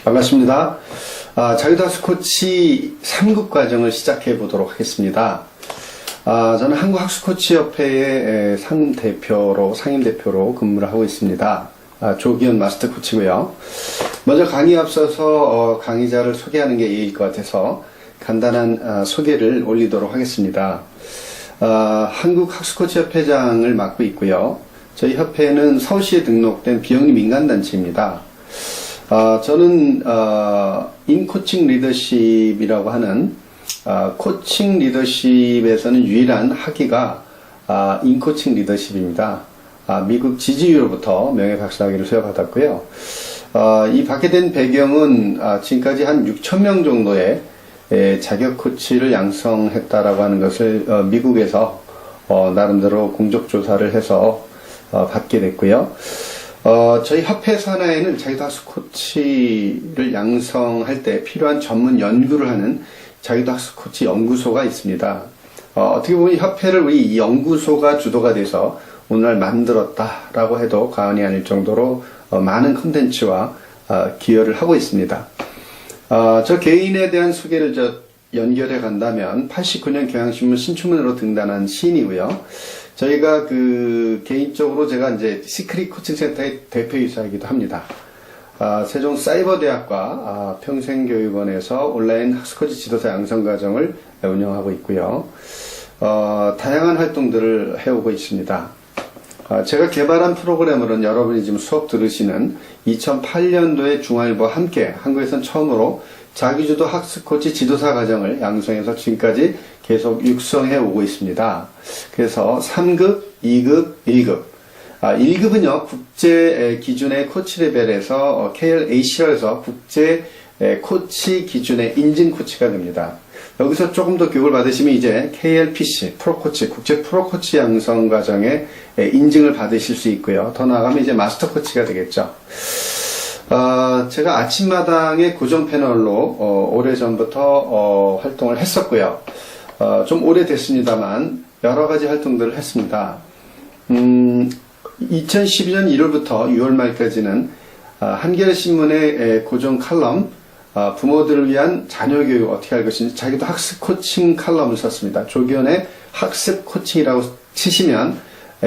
반갑습니다. 자유다스 코치 3급 과정을 시작해 보도록 하겠습니다. 저는 한국학습코치협회의 상임대표로 근무를 하고 있습니다. 조기현 마스터 코치고요. 먼저 강의 앞서서 강의자를 소개하는 게 예의일 것 같아서 간단한 소개를 올리도록 하겠습니다. 한국학습코치협회장을 맡고 있고요. 저희 협회는 서울시에 등록된 비영리 민간단체입니다. 저는 인코칭 리더십이라고 하는 코칭 리더십에서는 유일한 학위가 인코칭 리더십입니다. 미국 지지유로부터 명예박사학위를 수여받았고요. 이 받게 된 배경은 지금까지 한 6,000명 정도의 자격 코치를 양성했다라고 하는 것을 미국에서 나름대로 공적조사를 해서 받게 됐고요. 저희 협회 산하에는 자유도학습 코치를 양성할 때 필요한 전문 연구를 하는 자유도학습 코치 연구소가 있습니다. 어떻게 보면 협회를 우리 이 연구소가 주도가 돼서 오늘날 만들었다라고 해도 과언이 아닐 정도로 많은 콘텐츠와 기여를 하고 있습니다. 저 개인에 대한 소개를 연결해 간다면 89년 경향신문 신춘문으로 등단한 시인이고요. 저희가 개인적으로 제가 이제 시크릿 코칭 센터의 대표이사이기도 합니다. 세종사이버대학과 평생교육원에서 온라인 학습코치 지도사 양성과정을 운영하고 있고요. 다양한 활동들을 해오고 있습니다. 제가 개발한 프로그램으로는 여러분이 지금 수업 들으시는 2008년도에 중앙일보와 함께 한국에선 처음으로 자기주도 학습코치 지도사 과정을 양성해서 지금까지 계속 육성해 오고 있습니다. 그래서 3급, 2급, 1급. 1급은요, 국제 기준의 코치 레벨에서 KLAC라고 해서 국제 코치 기준의 인증 코치가 됩니다. 여기서 조금 더 교육을 받으시면 이제 KLPC, 프로코치, 국제 프로코치 양성 과정에 인증을 받으실 수 있고요. 더 나아가면 이제 마스터 코치가 되겠죠. 제가 아침마당의 고정 패널로 오래전부터 활동을 했었고요. 좀 오래됐습니다만 여러 가지 활동들을 했습니다. 2012년 1월부터 6월 말까지는 한겨레신문의 고정 칼럼 부모들을 위한 자녀교육 어떻게 할 것인지 자기도 학습 코칭 칼럼을 썼습니다. 조기현의 학습 코칭이라고 치시면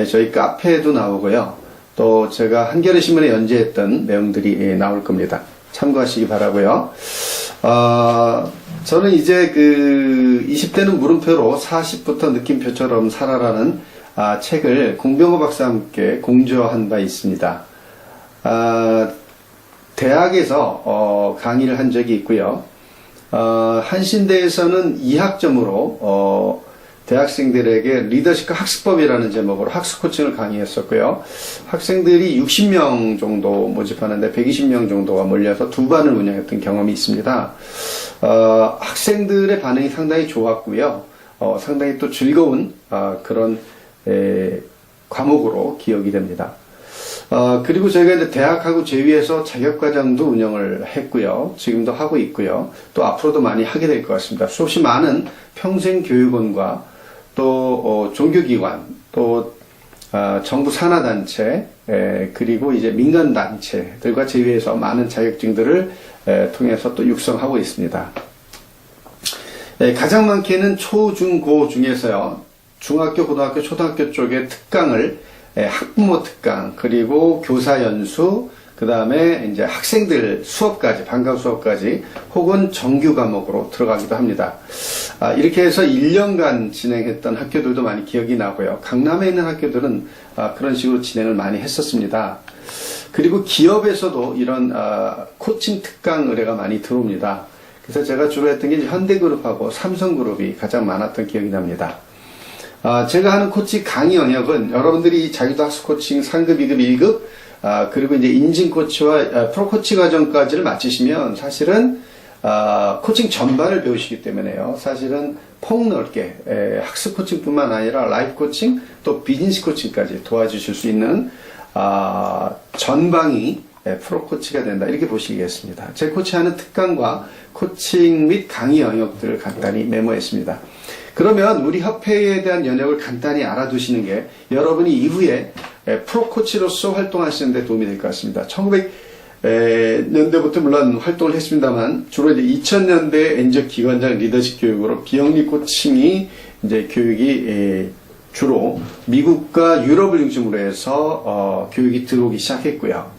저희 카페에도 나오고요. 또 제가 한겨레신문에 연재했던 내용들이 나올 겁니다. 참고하시기 바라고요. 저는 이제 20대는 물음표로 40부터 느낌표처럼 살아라는 책을 공병호 박사와 함께 공저한 바 있습니다. 대학에서 강의를 한 적이 있고요. 한신대에서는 2학점으로 대학생들에게 리더십과 학습법이라는 제목으로 학습 코칭을 강의했었고요. 학생들이 60명 정도 모집하는데 120명 정도가 몰려서 두 반을 운영했던 경험이 있습니다. 학생들의 반응이 상당히 좋았고요. 상당히 또 즐거운 그런 과목으로 기억이 됩니다. 그리고 저희가 이제 대학하고 제위해서 자격과정도 운영을 했고요. 지금도 하고 있고요. 또 앞으로도 많이 하게 될 것 같습니다. 수없이 많은 평생교육원과 또 종교기관, 또 정부 산하단체, 그리고 이제 민간단체들과 제위해서 많은 자격증들을 통해서 또 육성하고 있습니다. 가장 많게는 초, 중, 고 중에서요. 중학교, 고등학교, 초등학교 쪽에 특강을 학부모 특강, 그리고 교사 연수, 그 다음에 이제 학생들 수업까지, 방과 수업까지, 혹은 정규 과목으로 들어가기도 합니다. 이렇게 해서 1년간 진행했던 학교들도 많이 기억이 나고요. 강남에 있는 학교들은 그런 식으로 진행을 많이 했었습니다. 그리고 기업에서도 이런 코칭 특강 의뢰가 많이 들어옵니다. 그래서 제가 주로 했던 게 현대그룹하고 삼성그룹이 가장 많았던 기억이 납니다. 제가 하는 코치 강의 영역은 여러분들이 자기도 학습 코칭 3급, 2급, 1급, 그리고 이제 인증 코치와 프로코치 과정까지를 마치시면 사실은 코칭 전반을 배우시기 때문에요. 사실은 폭넓게 학습 코칭뿐만 아니라 라이프 코칭 또 비즈니스 코칭까지 도와주실 수 있는 전방이 프로코치가 된다 이렇게 보시겠습니다. 제 코치하는 특강과 코칭 및 강의 영역들을 간단히 메모했습니다. 그러면 우리 협회에 대한 연역을 간단히 알아두시는 게 여러분이 이후에 프로코치로서 활동하시는 데 도움이 될 것 같습니다. 년대부터 물론 활동을 했습니다만 주로 이제 2000년대 엔지오 기관장 리더십 교육으로 비영리 코칭이 이제 교육이 주로 미국과 유럽을 중심으로 해서 교육이 들어오기 시작했고요.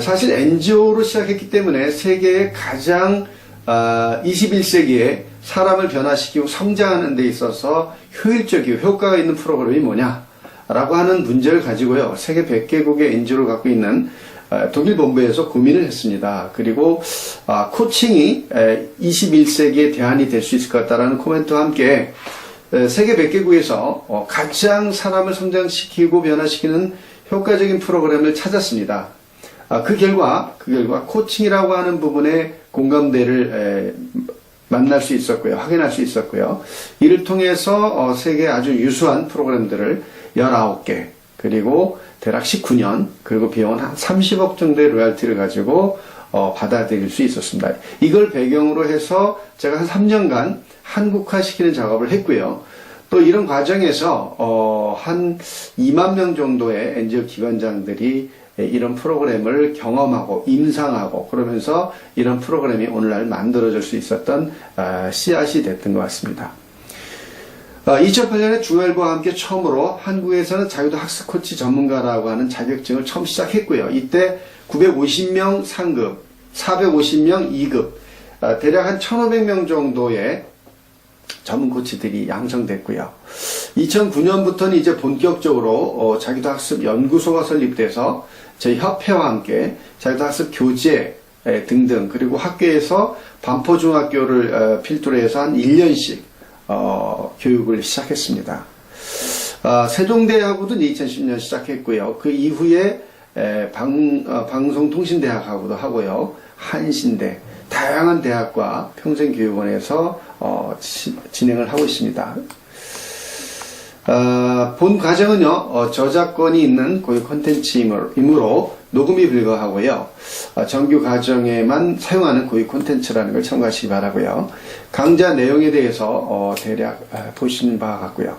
사실 NGO로 시작했기 때문에 세계의 가장 21세기에 사람을 변화시키고 성장하는 데 있어서 효율적이고 효과가 있는 프로그램이 뭐냐라고 하는 문제를 가지고요. 세계 100개국의 NGO를 갖고 있는 독일 본부에서 고민을 했습니다. 그리고 코칭이 21세기의 대안이 될 수 있을 것 같다라는 코멘트와 함께 세계 100개국에서 가장 사람을 성장시키고 변화시키는 효과적인 프로그램을 찾았습니다. 그 결과 코칭이라고 하는 부분에 공감대를 만날 수 있었고요. 확인할 수 있었고요. 이를 통해서 세계의 아주 유수한 프로그램들을 19개, 그리고 대략 19년, 그리고 비용은 한 30억 정도의 로열티를 가지고 받아들일 수 있었습니다. 이걸 배경으로 해서 제가 한 3년간 한국화시키는 작업을 했고요. 또 이런 과정에서 한 2만 명 정도의 NGO 기관장들이 이런 프로그램을 경험하고 임상하고 그러면서 이런 프로그램이 오늘날 만들어질 수 있었던 씨앗이 됐던 것 같습니다. 2008년에 중앙일보와 함께 처음으로 한국에서는 자유도 학습 코치 전문가라고 하는 자격증을 처음 시작했고요. 이때 950명 상급, 450명 2급, 대략 한 1,500명 정도의 전문 코치들이 양성됐고요. 2009년부터는 이제 본격적으로 자기도 학습 연구소가 설립돼서 저희 협회와 함께 자기도 학습 교재 등등, 그리고 학교에서 반포중학교를 필두로 해서 한 1년씩 교육을 시작했습니다. 세종대하고도 2010년 시작했고요. 그 이후에 방송통신대학하고도 하고요. 한신대, 다양한 대학과 평생교육원에서 진행을 하고 있습니다. 본 과정은요, 저작권이 있는 고유 콘텐츠이므로 녹음이 불가하고요. 정규 과정에만 사용하는 고유 콘텐츠라는 걸 참고하시기 바라고요. 강좌 내용에 대해서 대략 보시는 바와 같고요.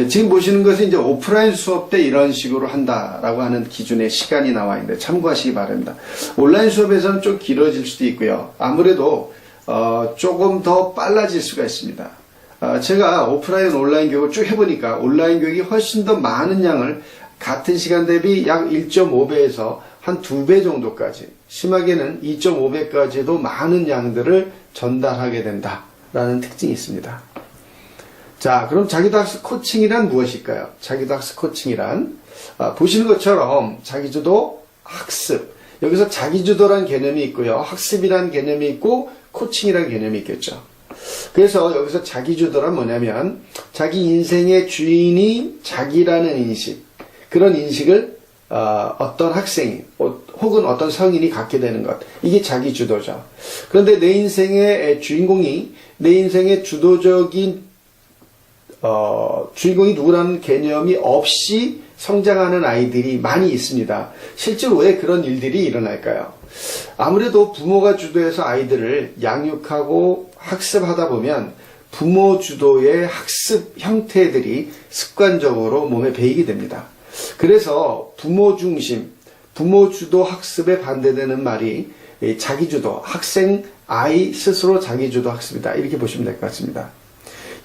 지금 보시는 것은 이제 오프라인 수업 때 이런 식으로 한다라고 하는 기준의 시간이 나와 있는데 참고하시기 바랍니다. 온라인 수업에서는 좀 길어질 수도 있고요. 아무래도 조금 더 빨라질 수가 있습니다. 제가 오프라인 온라인 교육을 쭉 해보니까 온라인 교육이 훨씬 더 많은 양을 같은 시간 대비 약 1.5배에서 한 2배 정도까지, 심하게는 2.5배까지도 많은 양들을 전달하게 된다라는 특징이 있습니다. 자, 그럼 자기도 학습 코칭이란 무엇일까요? 자기도 학습 코칭이란 보시는 것처럼 자기주도 학습, 여기서 자기주도라는 개념이 있고요. 학습이라는 개념이 있고 코칭이라는 개념이 있겠죠. 그래서 여기서 자기주도란 뭐냐면 자기 인생의 주인이 자기라는 인식, 그런 인식을 어떤 학생이 혹은 어떤 성인이 갖게 되는 것, 이게 자기주도죠. 그런데 내 인생의 주인공이, 내 인생의 주도적인 주인공이 누구라는 개념이 없이 성장하는 아이들이 많이 있습니다. 실제로 왜 그런 일들이 일어날까요? 아무래도 부모가 주도해서 아이들을 양육하고 학습하다 보면 부모 주도의 학습 형태들이 습관적으로 몸에 배이게 됩니다. 그래서 부모 중심, 부모 주도 학습에 반대되는 말이 자기주도, 학생, 아이 스스로 자기주도 학습이다, 이렇게 보시면 될 것 같습니다.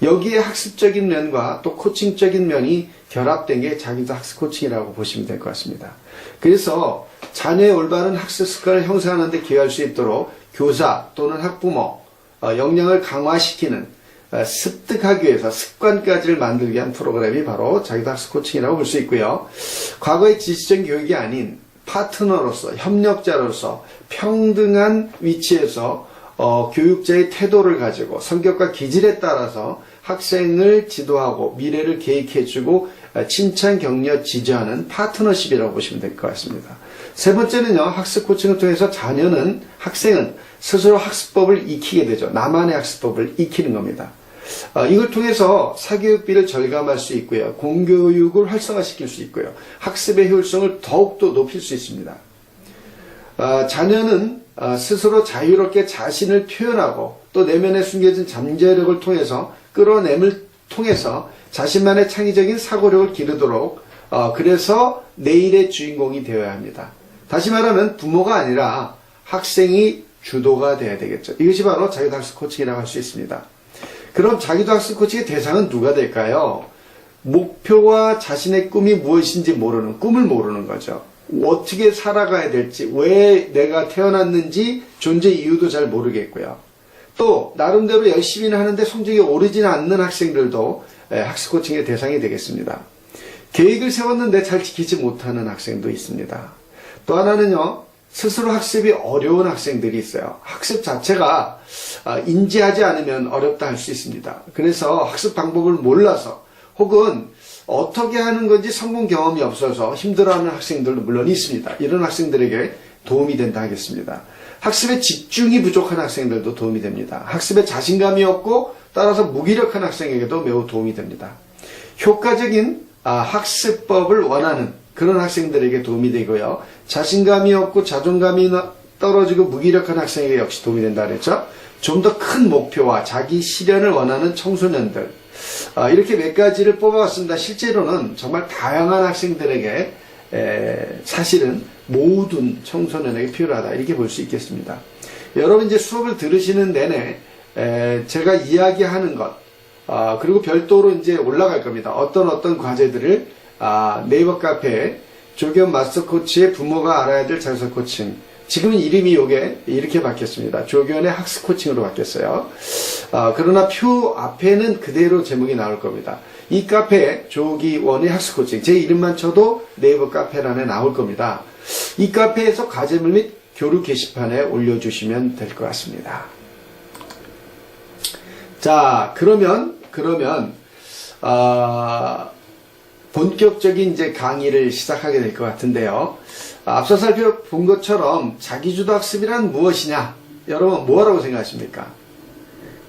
여기에 학습적인 면과 또 코칭적인 면이 결합된 게 자기주도 학습 코칭이라고 보시면 될 것 같습니다. 그래서 자녀의 올바른 학습 습관을 형성하는 데 기여할 수 있도록 교사 또는 학부모 역량을 강화시키는, 습득하기 위해서 습관까지를 만들기 위한 프로그램이 바로 자기주도 학습 코칭이라고 볼 수 있고요. 과거의 지시적 교육이 아닌 파트너로서, 협력자로서 평등한 위치에서 교육자의 태도를 가지고 성격과 기질에 따라서 학생을 지도하고 미래를 계획해주고 칭찬, 격려, 지지하는 파트너십이라고 보시면 될 것 같습니다. 세 번째는요, 학습 코칭을 통해서 학생은 스스로 학습법을 익히게 되죠. 나만의 학습법을 익히는 겁니다. 이걸 통해서 사교육비를 절감할 수 있고요. 공교육을 활성화시킬 수 있고요. 학습의 효율성을 더욱더 높일 수 있습니다. 자녀는 스스로 자유롭게 자신을 표현하고 또 내면에 숨겨진 잠재력을 통해서 끌어냄을 통해서 자신만의 창의적인 사고력을 기르도록 그래서 내일의 주인공이 되어야 합니다. 다시 말하면 부모가 아니라 학생이 주도가 돼야 되겠죠. 이것이 바로 자기도 학습 코칭이라고 할 수 있습니다. 그럼 자기도 학습 코칭의 대상은 누가 될까요? 목표와 자신의 꿈이 무엇인지 모르는, 꿈을 모르는 거죠. 어떻게 살아가야 될지, 왜 내가 태어났는지 존재 이유도 잘 모르겠고요. 또 나름대로 열심히는 하는데 성적이 오르지는 않는 학생들도 학습 코칭의 대상이 되겠습니다. 계획을 세웠는데 잘 지키지 못하는 학생도 있습니다. 또 하나는요, 스스로 학습이 어려운 학생들이 있어요. 학습 자체가 인지하지 않으면 어렵다 할 수 있습니다. 그래서 학습 방법을 몰라서 혹은 어떻게 하는 건지 성공 경험이 없어서 힘들어하는 학생들도 물론 있습니다. 이런 학생들에게 도움이 된다 하겠습니다. 학습에 집중이 부족한 학생들도 도움이 됩니다. 학습에 자신감이 없고 따라서 무기력한 학생에게도 매우 도움이 됩니다. 효과적인 학습법을 원하는 그런 학생들에게 도움이 되고요. 자신감이 없고 자존감이 떨어지고 무기력한 학생에게 역시 도움이 된다 그랬죠. 좀 더 큰 목표와 자기 실현을 원하는 청소년들, 이렇게 몇 가지를 뽑아봤습니다. 실제로는 정말 다양한 학생들에게 사실은 모든 청소년에게 필요하다 이렇게 볼 수 있겠습니다. 여러분 이제 수업을 들으시는 내내 제가 이야기하는 것 그리고 별도로 이제 올라갈 겁니다. 어떤 과제들을 네이버 카페에 조기현 마스터 코치의 부모가 알아야 될 자기소개 코칭, 지금은 이름이 이렇게 바뀌었습니다. 조기현의 학습 코칭으로 바뀌었어요. 그러나 표 앞에는 그대로 제목이 나올 겁니다. 이 카페에 조기원의 학습 코칭, 제 이름만 쳐도 네이버 카페란에 나올 겁니다. 이 카페에서 과제물 및 교류 게시판에 올려주시면 될 것 같습니다. 자, 그러면 본격적인 이제 강의를 시작하게 될 것 같은데요. 앞서 살펴본 것처럼 자기주도 학습이란 무엇이냐? 여러분 뭐라고 생각하십니까?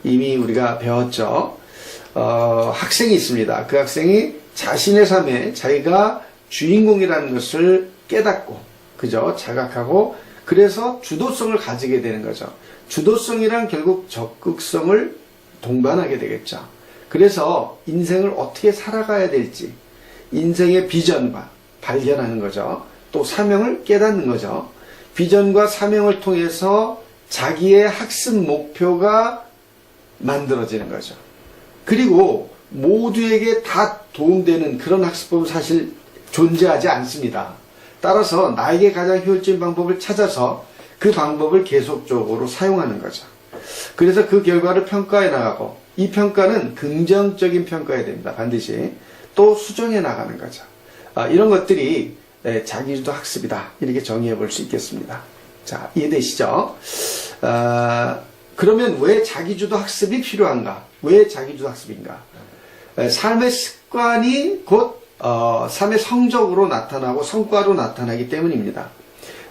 이미 우리가 배웠죠. 학생이 있습니다. 그 학생이 자신의 삶에 자기가 주인공이라는 것을 깨닫고, 그죠? 자각하고, 그래서 주도성을 가지게 되는 거죠. 주도성이란 결국 적극성을 동반하게 되겠죠. 그래서 인생을 어떻게 살아가야 될지, 인생의 비전과 발견하는 거죠. 또 사명을 깨닫는 거죠. 비전과 사명을 통해서 자기의 학습 목표가 만들어지는 거죠. 그리고 모두에게 다 도움되는 그런 학습법은 사실 존재하지 않습니다. 따라서 나에게 가장 효율적인 방법을 찾아서 그 방법을 계속적으로 사용하는 거죠. 그래서 그 결과를 평가해 나가고, 이 평가는 긍정적인 평가해야 됩니다. 반드시. 또 수정해 나가는 거죠. 이런 것들이 자기주도 학습이다. 이렇게 정의해 볼 수 있겠습니다. 자, 이해되시죠? 그러면 왜 자기주도 학습이 필요한가? 왜 자기주도 학습인가? 삶의 습관이 곧 삶의 성적으로 나타나고 성과로 나타나기 때문입니다.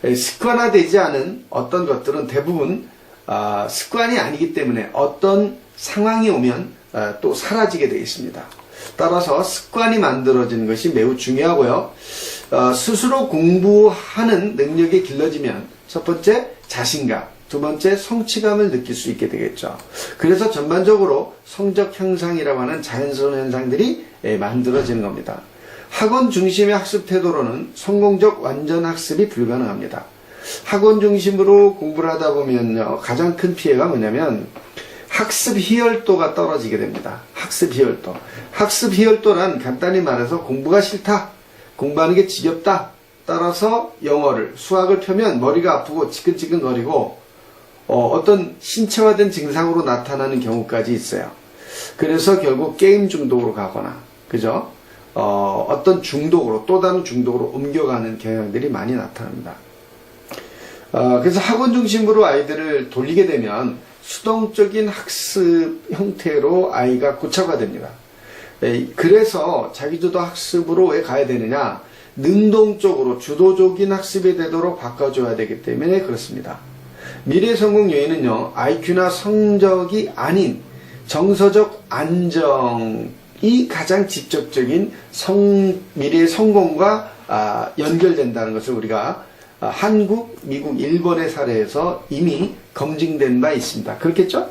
습관화되지 않은 어떤 것들은 대부분 습관이 아니기 때문에 어떤 상황이 오면 또 사라지게 되어 있습니다. 따라서 습관이 만들어지는 것이 매우 중요하고요. 스스로 공부하는 능력이 길러지면 첫 번째 자신감, 두 번째 성취감을 느낄 수 있게 되겠죠. 그래서 전반적으로 성적 향상이라고 하는 자연스러운 현상들이 만들어지는 겁니다. 학원 중심의 학습 태도로는 성공적 완전 학습이 불가능합니다. 학원 중심으로 공부를 하다 보면요, 가장 큰 피해가 뭐냐면 학습 희열도가 떨어지게 됩니다. 학습 희열도. 학습 희열도란 간단히 말해서 공부가 싫다, 공부하는 게 지겹다, 따라서 영어를, 수학을 펴면 머리가 아프고 지끈지끈거리고 어떤 신체화된 증상으로 나타나는 경우까지 있어요. 그래서 결국 게임 중독으로 가거나, 그죠? 어떤 중독으로, 또 다른 중독으로 옮겨가는 경향들이 많이 나타납니다. 그래서 학원 중심으로 아이들을 돌리게 되면 수동적인 학습 형태로 아이가 고착화됩니다. 그래서 자기주도 학습으로 왜 가야 되느냐? 능동적으로 주도적인 학습이 되도록 바꿔줘야 되기 때문에 그렇습니다. 미래 성공 요인은요, IQ나 성적이 아닌 정서적 안정이 가장 직접적인 미래의 성공과 연결된다는 것을 우리가 한국, 미국, 일본의 사례에서 이미 검증된 바 있습니다. 그렇겠죠?